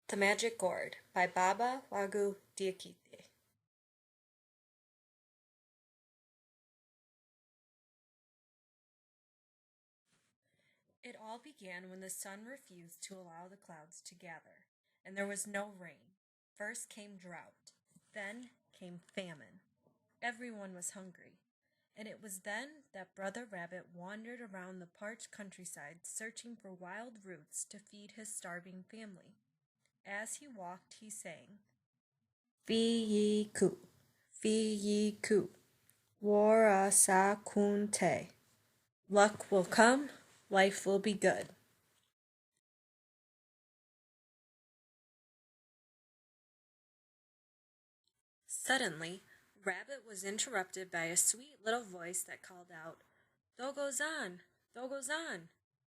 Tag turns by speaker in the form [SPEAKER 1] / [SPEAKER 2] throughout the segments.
[SPEAKER 1] The Magic Gourd by Baba Wagu Diakite. It all began when the sun refused to allow the clouds to gather, and there was no rain. First came drought, then came famine. Everyone was hungry, and it was then that Brother Rabbit wandered around the parched countryside searching for wild roots to feed his starving family. As he walked, he sang, Fee ye ku, fee ye ku, wara sa kun te. Luck will come, life will be good. Suddenly, Rabbit was interrupted by a sweet little voice that called out, Dogozan, Dogozan,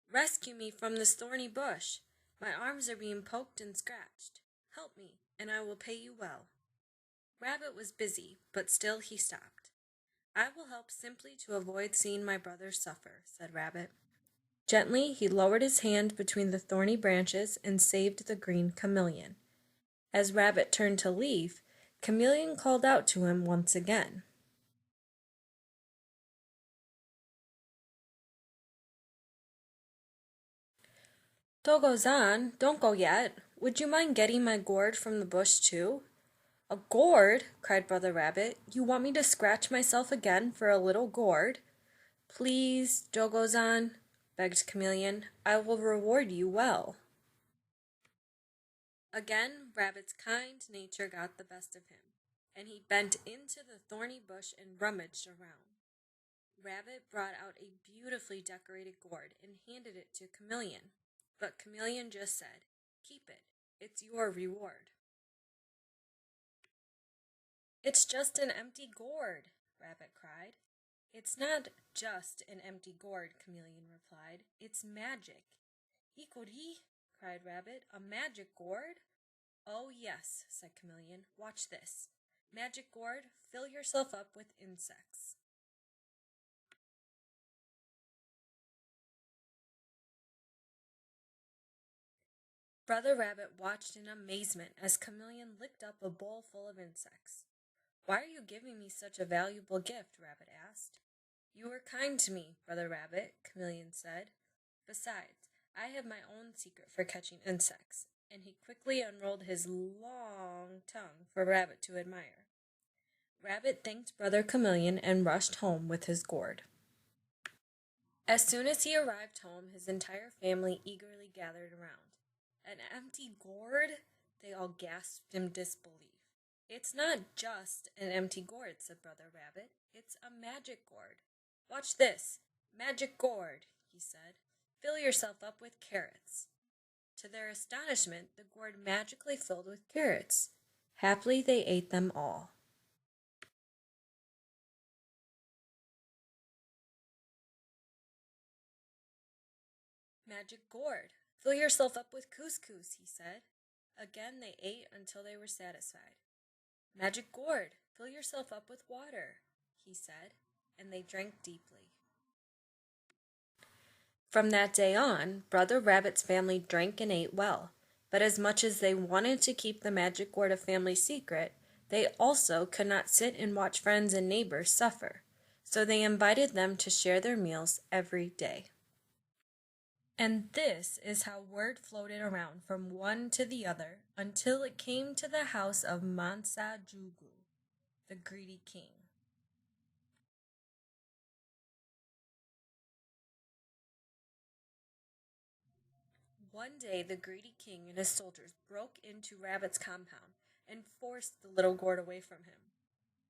[SPEAKER 1] rescue me from this thorny bush. My arms are being poked and scratched. Help me, and I will pay you well. Rabbit was busy, but still he stopped. I will help simply to avoid seeing my brother suffer, said Rabbit. Gently he lowered his hand between the thorny branches and saved the green chameleon. As Rabbit turned to leave, Chameleon called out to him once again. Dogozan, don't go yet. Would you mind getting my gourd from the bush too? A gourd? Cried Brother Rabbit. You want me to scratch myself again for a little gourd? Please, Dogozan, begged Chameleon. I will reward you well. Again, Rabbit's kind nature got the best of him, and he bent into the thorny bush and rummaged around. Rabbit brought out a beautifully decorated gourd and handed it to Chameleon, but Chameleon just said, Keep it, it's your reward. It's just an empty gourd, Rabbit cried. It's not just an empty gourd, Chameleon replied. It's magic. Ikori, cried Rabbit, a magic gourd? Oh, yes, said Chameleon. Watch this. Magic gourd, fill yourself up with insects. Brother Rabbit watched in amazement as Chameleon licked up a bowl full of insects. Why are you giving me such a valuable gift? Rabbit asked. You were kind to me, Brother Rabbit, Chameleon said. Besides, I have my own secret for catching insects, and he quickly unrolled his long tongue for Rabbit to admire. Rabbit thanked Brother Chameleon and rushed home with his gourd. As soon as he arrived home, his entire family eagerly gathered around. An empty gourd? They all gasped in disbelief. It's not just an empty gourd, said Brother Rabbit. It's a magic gourd. Watch this. Magic gourd, he said. Fill yourself up with carrots. To their astonishment, the gourd magically filled with carrots. Happily they ate them all. Magic gourd. Fill yourself up with couscous, he said. Again they ate until they were satisfied. Magic gourd. Fill yourself up with water, he said, and they drank deeply. From that day on, Brother Rabbit's family drank and ate well, but as much as they wanted to keep the magic gourd a family secret, they also could not sit and watch friends and neighbors suffer, so they invited them to share their meals every day. And this is how word floated around from one to the other until it came to the house of Mansa Jugu, the greedy king. One day the greedy king and his soldiers broke into Rabbit's compound and forced the little gourd away from him.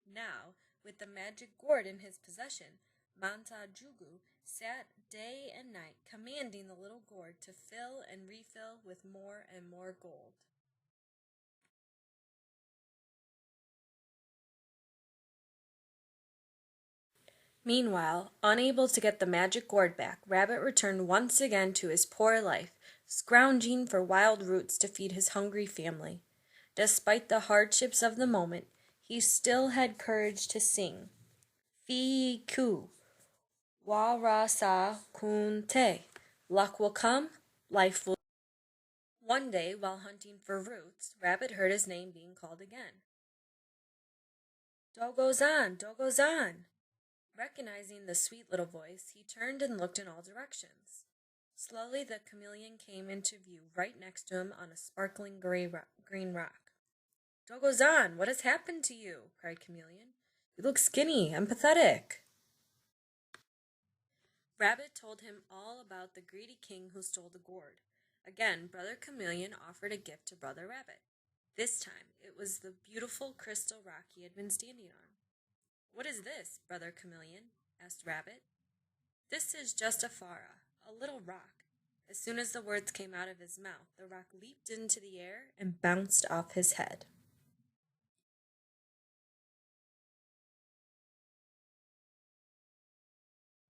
[SPEAKER 1] Now, with the magic gourd in his possession, Mansa Jugu sat day and night commanding the little gourd to fill and refill with more and more gold. Meanwhile, unable to get the magic gourd back, Rabbit returned once again to his poor life, scrounging for wild roots to feed his hungry family. Despite the hardships of the moment, he still had courage to sing, Fee ku, wa ra sa kun te. Luck will come, life will. One day, while hunting for roots, Rabbit heard his name being called again. Dogozan, Dogozan! Recognizing the sweet little voice, he turned and looked in all directions. Slowly, the chameleon came into view right next to him on a sparkling green rock. Dogozan, what has happened to you? Cried Chameleon. You look skinny and pathetic. Rabbit told him all about the greedy king who stole the gourd. Again, Brother Chameleon offered a gift to Brother Rabbit. This time, it was the beautiful crystal rock he had been standing on. What is this, Brother Chameleon? Asked Rabbit. This is just a fara, a little rock. As soon as the words came out of his mouth, the rock leaped into the air and bounced off his head.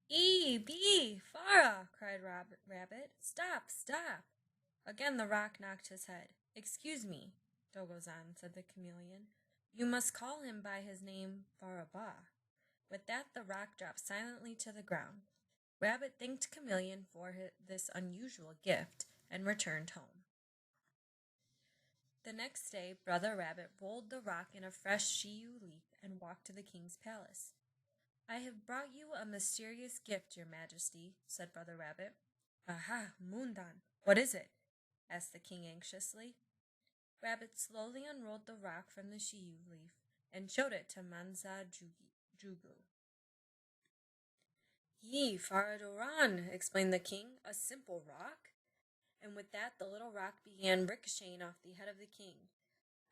[SPEAKER 1] Bee, fara, cried Rabbit. Stop, stop. Again the rock knocked his head. Excuse me, Dogozan, said the chameleon. You must call him by his name, Faraba. With that, the rock dropped silently to the ground. Rabbit thanked Chameleon for this unusual gift and returned home. The next day, Brother Rabbit rolled the rock in a fresh shiyu leaf and walked to the king's palace. I have brought you a mysterious gift, Your Majesty, said Brother Rabbit. Aha, Mundan, what is it? Asked the king anxiously. Rabbit slowly unrolled the rock from the shiyu leaf and showed it to Mansa Jugu. Ye, Faradoran, explained the king, a simple rock? And with that, the little rock began ricocheting off the head of the king.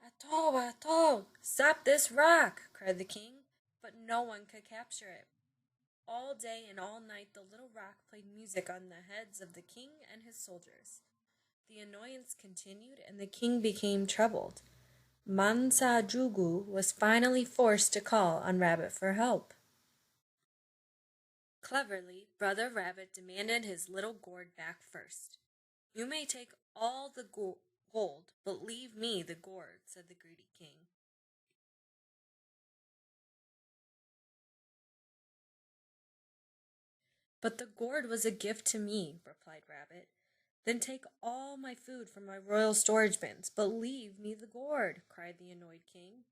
[SPEAKER 1] Atol, stop this rock, cried the king, but no one could capture it. All day and all night, the little rock played music on the heads of the king and his soldiers. The annoyance continued, and the king became troubled. Mansa Jugu was finally forced to call on Rabbit for help. Cleverly, Brother Rabbit demanded his little gourd back first. You may take all the gold, but leave me the gourd, said the greedy king. But the gourd was a gift to me, replied Rabbit. Then take all my food from my royal storage bins, but leave me the gourd, cried the annoyed king.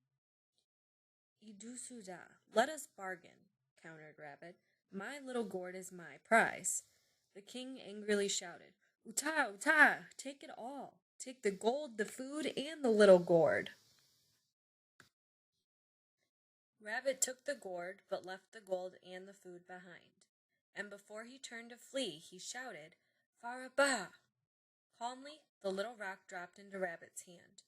[SPEAKER 1] Idusuda, let us bargain, countered Rabbit. My little gourd is my prize. The king angrily shouted, Uta, take it all. Take the gold, the food, and the little gourd. Rabbit took the gourd, but left the gold and the food behind. And before he turned to flee, he shouted, Faraba! Calmly, the little rock dropped into Rabbit's hand.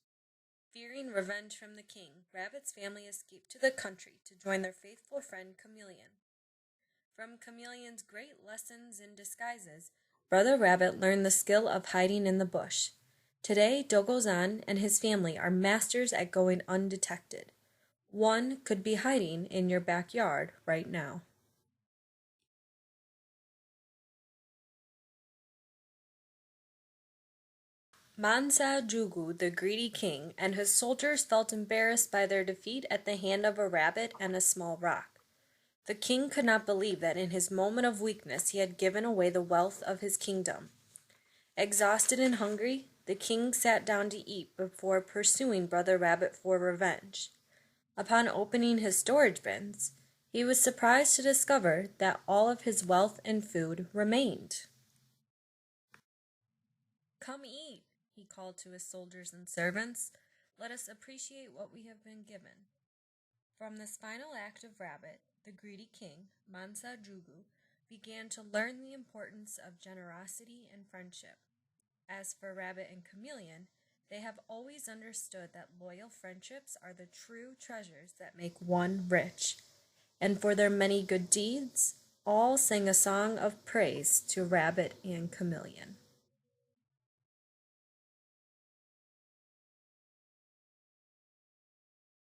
[SPEAKER 1] Fearing revenge from the king, Rabbit's family escaped to the country to join their faithful friend Chameleon. From Chameleon's great lessons in disguises, Brother Rabbit learned the skill of hiding in the bush. Today, Dogozan and his family are masters at going undetected. One could be hiding in your backyard right now. Mansa Jugu, the greedy king, and his soldiers felt embarrassed by their defeat at the hand of a rabbit and a small rock. The king could not believe that in his moment of weakness he had given away the wealth of his kingdom. Exhausted and hungry, the king sat down to eat before pursuing Brother Rabbit for revenge. Upon opening his storage bins, he was surprised to discover that all of his wealth and food remained. Come eat, he called to his soldiers and servants. Let us appreciate what we have been given. From this final act of Rabbit, the greedy king, Mansa Jugu, began to learn the importance of generosity and friendship. As for Rabbit and Chameleon, they have always understood that loyal friendships are the true treasures that make one rich. And for their many good deeds, all sang a song of praise to Rabbit and Chameleon.